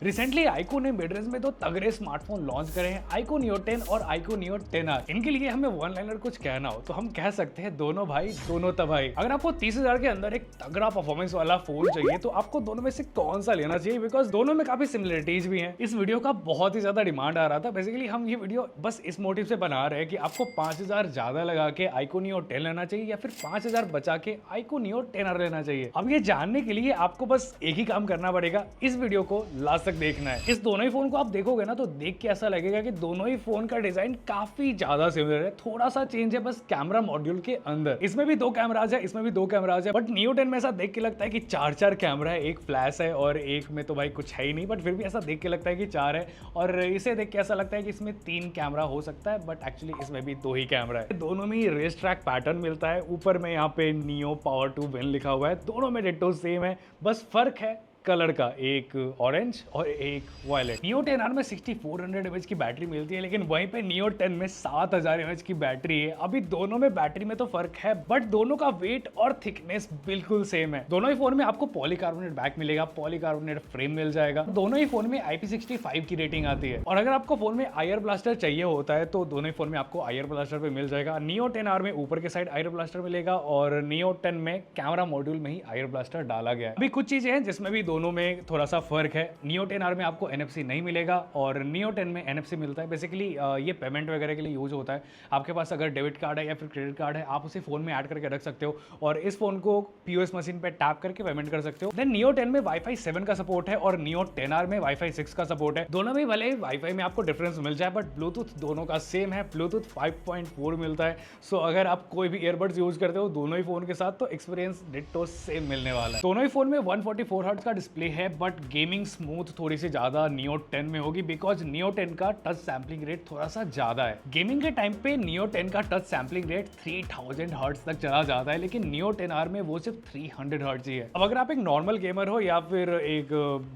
Recently iQOO ने mid range में दो तगड़े स्मार्टफोन लॉन्च करे हैं, iQOO Neo 10 और iQOO Neo 10R। इनके लिए हमें वन लाइनर कुछ कहना हो तो हम कह सकते हैं दोनों भाई दोनों तबाही। अगर आपको 30,000 के अंदर एक तगड़ा परफॉर्मेंस वाला फोन चाहिए तो आपको दोनों में से कौन सा लेना चाहिए, बिकॉज दोनों में काफी सिमिलरिटीज भी हैं। इस वीडियो का बहुत ही ज्यादा डिमांड आ रहा था। बेसिकली हम ये वीडियो बस इस मोटिव से बना रहे हैं कि आपको 5,000 ज्यादा लगा के iQOO Neo 10 लेना चाहिए या फिर 5,000 बचा के iQOO Neo 10R लेना चाहिए। अब ये जानने के लिए आपको बस एक ही काम करना पड़ेगा, इस वीडियो को लास्ट तक देखना है। इस दोनों ही फोन को आप देखोगे ना तो देख के ऐसा लगेगा कि दोनों ही फोन का डिजाइन काफी ज्यादा सिमिलर है, थोड़ा सा चेंज है बस कैमरा मॉड्यूल के अंदर। इसमें भी दो कैमराज है, इसमें भी दो कैमराज है, बट Neo 10 में ऐसा देख के लगता है कि चार कैमरा है, एक फ्लैश है और एक में तो भाई कुछ है ही नहीं, बट फिर भी ऐसा देख के लगता है कि 4 है। और इसे देख के ऐसा लगता है कि इसमें 3 कैमरा हो सकता है, बट एक्चुअली इसमें भी 2 ही कैमरा है। दोनों में ही रेस ट्रैक पैटर्न मिलता है, ऊपर में यहाँ पे Neo Power 2 Win लिखा हुआ है। दोनों में डिट्टो सेम है, बस फर्क है कलर का, एक ऑरेंज और एक वायलेट। Neo 10R में 6400 mAh की बैटरी मिलती है, लेकिन वहीं पे Neo 10 में 7000 mAh की बैटरी है। अभी दोनों में बैटरी में तो फर्क है, बट दोनों का वेट और थिकनेस बिल्कुल सेम है। दोनों ही फोन में आपको पॉलीकार्बोनेट बैक मिलेगा, पॉलीकार्बोनेट फ्रेम मिल जाएगा। दोनों ही फोन में IP65 की रेटिंग आती है। और अगर आपको फोन में आईआर ब्लास्टर चाहिए होता है तो दोनों ही फोन में आपको आईआर ब्लास्टर पे मिल जाएगा। Neo 10R में ऊपर के साइड आईआर ब्लास्टर मिलेगा और Neo 10 में कैमरा मॉड्यूल में ही आईआर ब्लास्टर डाला गया है। अभी कुछ चीजें हैं जिसमें भी दोनों में थोड़ा सा फर्क है। Neo 10R में आपको NFC नहीं मिलेगा और Neo 10 में NFC मिलता है। बेसिकली ये पेमेंट वगैरह के लिए यूज होता है। आपके पास अगर डेबिट कार्ड है या फिर क्रेडिट कार्ड है, आप उसे फोन में ऐड करके रख सकते हो और इस फोन को POS मशीन पे टैप करके पेमेंट कर सकते हो। देन Neo 10 में Wi-Fi 7 का सपोर्ट है और Neo 10R में Wi-Fi 6 का सपोर्ट है। दोनों में भले Wi-Fi में आपको डिफरेंस मिल जाए, बट ब्लूटूथ दोनों का सेम है, ब्लूटूथ 5.4 मिलता है। सो अगर आप कोई भी ईयरबड्स यूज करते हो दोनों ही फोन के साथ तो एक्सपीरियंस डिट्टो सेम मिलने वाला है। दोनों ही फोन में 144 हर्ट्ज का डिस्प्ले है, बट गेमिंग स्मूथ थोड़ी सी ज्यादा Neo 10 में होगी, बिकॉज Neo 10 का टच सैम्पलिंग रेट थोड़ा सा ज्यादा है। गेमिंग के टाइम पे Neo 10 का टच सैम्पलिंग रेट 3000 हर्ट्ज तक चला जाता है, लेकिन Neo 10R में वो सिर्फ 300 हर्ट्ज ही है। अब अगर आप एक नॉर्मल गेमर हो या फिर एक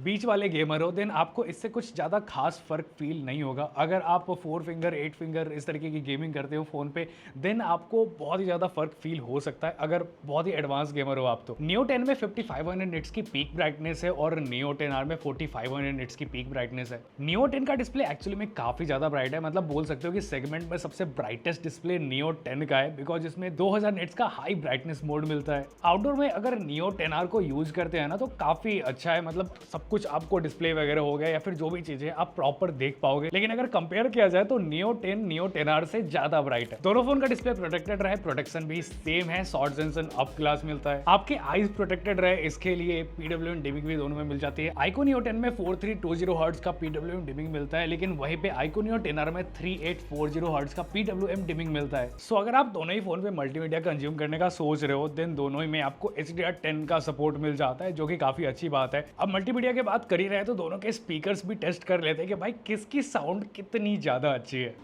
बीच वाले गेमर हो, देन आपको इससे कुछ ज्यादा खास फर्क फील नहीं होगा। अगर आप 4 फिंगर 8 फिंगर इस तरीके की गेमिंग करते हो फोन पे, देन आपको बहुत ही ज्यादा फर्क फील हो सकता है, अगर बहुत ही एडवांस गेमर हो आप तो। Neo 10 में 5500 निट्स की पीक ब्राइटनेस है और Neo 10R में 4500 निट्स की पीक ब्राइटनेस है। Neo 10 का डिस्प्ले एक्चुअली में काफी ज्यादा ब्राइट है, मतलब बोल सकते हो कि सेगमेंट में सबसे ब्राइटेस्ट डिस्प्ले Neo 10 का है, बिकॉज इसमें 2000 निट्स का हाई ब्राइटनेस मोड मिलता है। आउटडोर में अगर Neo 10R को यूज करते हैं ना तो काफी अच्छा है, मतलब सब कुछ आपको डिस्प्ले वगैरह हो गया या फिर जो भी चीजें आप प्रॉपर देख पाओगे। लेकिन अगर कंपेयर किया जाए तो Neo 10 Neo 10R से ज्यादा ब्राइट है। दोनों फोन का डिस्प्ले प्रोटेक्टेड रहे, प्रोटेक्शन भी सेम है, शॉर्ट सेंसन अप ग्लास मिलता है। आपके आईज प्रोटेक्टेड रहे इसके लिए PWM डिमिंग भी दोनों में मिल जाती है। iQOO Neo 10 में 4320 हर्ट्ज का PWM डिमिंग मिलता है, लेकिन वहीं पे iQOO Neo 10R में 3840 हर्ट्ज का PWM डिमिंग मिलता है। सो अगर आप दोनों ही फोन पे मल्टीमीडिया कंज्यूम करने का सोच रहे हो, देन दोनों ही में आपको HDR10 का सपोर्ट मिल जाता है, जो कि काफी अच्छी बात है। अब मल्टीमीडिया की बात कर ही रहे तो दोनों के स्पीकर्स भी टेस्ट कर लेते हैं कि भाई किसकी साउंड कितनी ज्यादा अच्छी है।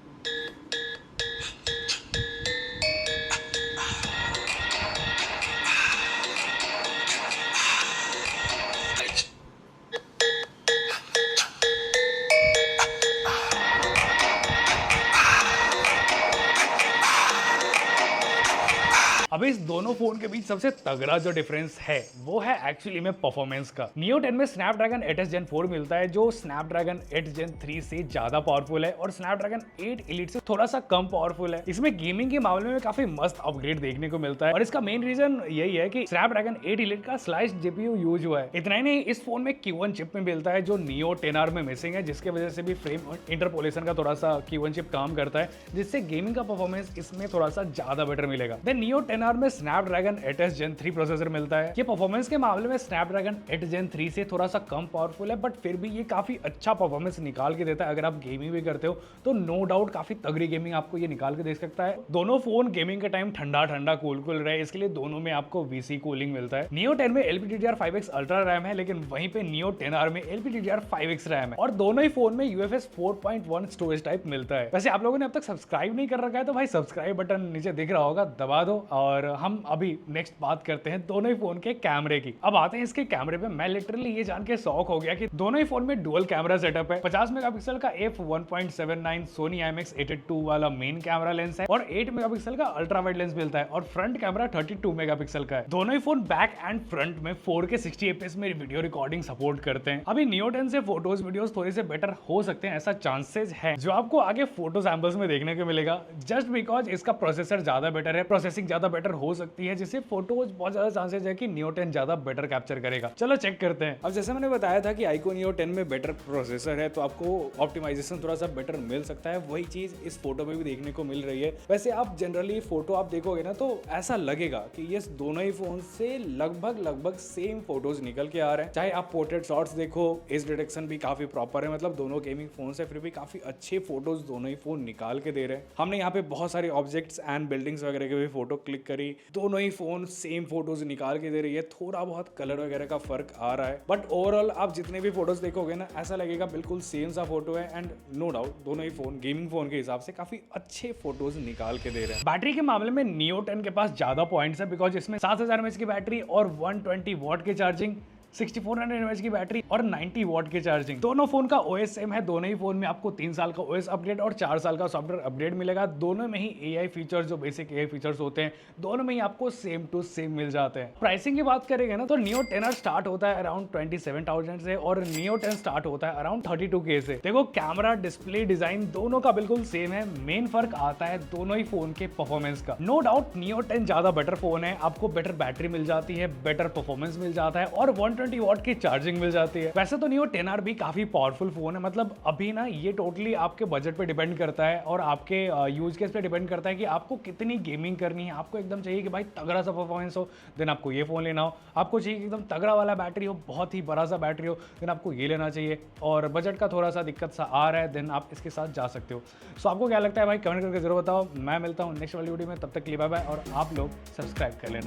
अभी इस दोनों फोन के बीच सबसे तगड़ा जो डिफरेंस है वो है एक्चुअली में परफॉर्मेंस का। Neo 10 में Snapdragon 8s Gen 4 मिलता है, जो Snapdragon 8 Gen 3 से ज्यादा पावरफुल है और Snapdragon 8 Elite से थोड़ा सा कम पावरफुल है। इसमें गेमिंग के मामले में काफी मस्त अपग्रेड देखने को मिलता है और इसका मेन रीजन यही है कि Snapdragon 8 Elite का स्लाइस GPU यूज हुआ है। इतना ही नहीं, इस फोन में Q1 चिप में मिलता है जो Neo 10R में मिसिंग है, जिसके वजह से भी फ्रेम इंटरपोलेशन का थोड़ा सा Q1 चिप काम करता है, जिससे गेमिंग का परफॉर्मेंस इसमें थोड़ा सा ज्यादा बेटर मिलेगा। देन Neo 10R में Snapdragon 8s Gen 3 प्रोसेसर मिलता है। ये परफॉर्मेंस के मामले में Snapdragon 8 Gen 3 से थोड़ा सा कम पावरफुल है, बट फिर भी ये काफी अच्छा परफॉर्मेंस निकाल के देता है। अगर आप गेमिंग भी करते हो तो नो डाउट काफी तगड़ी गेमिंग आपको ये निकाल के दे सकता है। दोनों फोन गेमिंग के टाइम ठंडा ठंडा कूल रहे, इसके लिए दोनों में आपको VC कूलिंग मिलता है। Neo 10 में LPDDR5X अल्ट्रा रैम है, लेकिन वहीं पे Neo 10R में LPDDR5X रैम है और दोनों ही फोन में UFS 4.1 स्टोरेज टाइप मिलता है। वैसे आप लोगों ने अब तक सब्सक्राइब नहीं कर रखा है तो भाई सब्सक्राइब बटन नीचे दिख रहा होगा, दबा दो और हम अभी नेक्स्ट बात करते हैं दोनों ही फोन के कैमरे की। अब आते हैं इसके कैमरे पे। मैं लिटरली ये जान के शॉक हो गया कि दोनों ही फोन में डुअल कैमरा सेटअप है। 50 मेगापिक्सल का f1.79 सोनी IMX82 वाला मेन कैमरा लेंस है और 8 मेगापिक्सल का अल्ट्रा वाइड लेंस मिलता है और फ्रंट कैमरा 32 मेगापिक्सल का है। दोनों ही फोन बैक एंड फ्रंट में 4K 60 fps में वीडियो रिकॉर्डिंग सपोर्ट करते हैं। अभी Neo 10 से फोटोज वीडियोस थोड़े से बेटर हो सकते हैं, ऐसा चांसेस है जो आपको आगे फोटो सैंपल्स में देखने को मिलेगा, जस्ट बिकॉज इसका प्रोसेसर ज्यादा बेटर है, प्रोसेसिंग ज्यादा बेटर हो सकती है, जिससे फोटोज बहुत ज्यादा चांसेस है कि Neo 10 ज्यादा बेटर कैप्चर करेगा। चलो चेक करते हैं। अब जैसे मैंने बताया था कि iQOO Neo 10 में बेटर प्रोसेसर है तो आपको ऑप्टिमाइजेशन थोड़ा सा बेटर मिल सकता है, वही चीज इस फोटो में भी देखने को मिल रही है। वैसे आप जनरली फोटो आप देखोगे ना तो ऐसा लगेगा कि ये दोनों ही फोन से लगभग सेम फोटोज निकल के आ रहे हैं। चाहे आप पोर्ट्रेट शॉट्स देखो, एज डिटेक्शन भी काफी प्रॉपर है, मतलब दोनों गेमिंग फोन से फिर भी काफी अच्छे फोटोज दोनों ही फोन निकाल के दे रहे हैं। हमने यहाँ पे बहुत सारे ऑब्जेक्ट्स एंड बिल्डिंग्स वगैरह के भी फोटो क्लिक करी, दोनों ही फोन सेम फोटोज निकाल के दे रही है। थोड़ा बहुत कलर वगैरह का फर्क आ रहा है बट ओवरऑल आप जितने भी फोटोज देखोगे ना ऐसा लगेगा बिल्कुल सेम सा फोटो है। एंड नो डाउट दोनों ही फोन गेमिंग फोन के हिसाब से काफी अच्छे फोटोज निकाल के दे रहे हैं। बैटरी के मामले में Neo 10 के पास ज्यादा पॉइंट्स है बिकॉज इसमें 7000 mAh की बैटरी और 120 वॉट की चार्जिंग, 6400 mAh की बैटरी और 90 वॉट की चार्जिंग। दोनों फोन का OS सेम है। दोनों ही फोन में आपको 3 साल का OS अपडेट और 4 साल का सॉफ्टवेयर अपडेट मिलेगा। दोनों में ही AI फीचर्स, जो बेसिक AI फीचर्स होते हैं, दोनों में ही आपको सेम टू सेम मिल जाते हैं। प्राइसिंग की बात करेंगे ना तो Neo 10 स्टार्ट होता है अराउंड 27,000 से और Neo 10 स्टार्ट होता है अराउंड 32K से। देखो कैमरा, डिस्प्ले, डिजाइन दोनों का बिल्कुल सेम है। मेन फर्क आता है दोनों ही फोन के परफॉर्मेंस का। नो डाउट Neo 10 ज्यादा बेटर फोन है, आपको बेटर बैटरी मिल जाती है, बेटर परफॉर्मेंस मिल जाता है और 120 वॉट की चार्जिंग मिल जाती है। वैसे तो Neo 10R भी काफी पावरफुल फोन है, मतलब अभी ना ये टोटली आपके बजट पे डिपेंड करता है और आपके यूज केस पे डिपेंड करता है कि आपको कितनी गेमिंग करनी है। आपको एकदम चाहिए कि भाई तगड़ा सा परफॉर्मेंस हो, देन आपको ये फोन लेना हो। आपको चाहिए कि एकदम तगड़ा वाला बैटरी हो, बहुत ही बड़ा सा बैटरी हो, देन आपको ये लेना चाहिए। और बजट का थोड़ा सा दिक्कत सा आ रहा है, देन आप इसके साथ जा सकते हो। सो आपको क्या लगता है भाई, कमेंट करके जरूर बताओ। मैं मिलता हूँ नेक्स्ट वाली वीडियो में, तब तक के लिए बाय बाय और आप लोग सब्सक्राइब कर लेना।